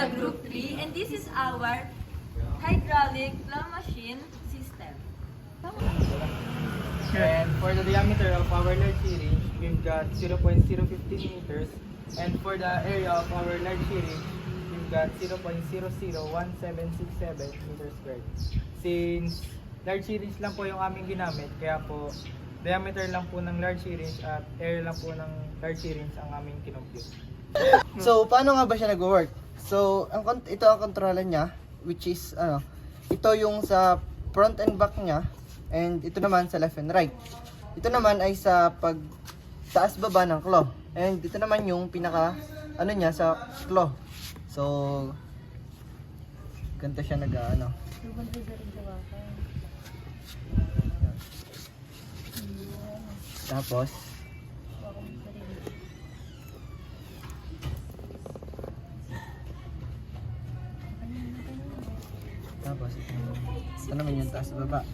the Group 3, and this is our hydraulic claw machine system. And for the diameter of our large syringe, we've got 0.015 meters. And for the area of our large syringe, we've got 0.001767 meters squared. Since large syringe lang po yung aming ginamit, kaya po diameter lang po ng large syringe at area lang po ng large syringe ang aming kinompute. So, paano nga ba siya nag-work? So, ito ang kontrolan niya, which is, ito yung sa front and back niya, and ito naman sa left and right. Ito naman ay sa pag taas baba ng claw. And ito naman yung pinaka, niya sa claw. So, ganito siya Tapos, ito naman yung taas baba.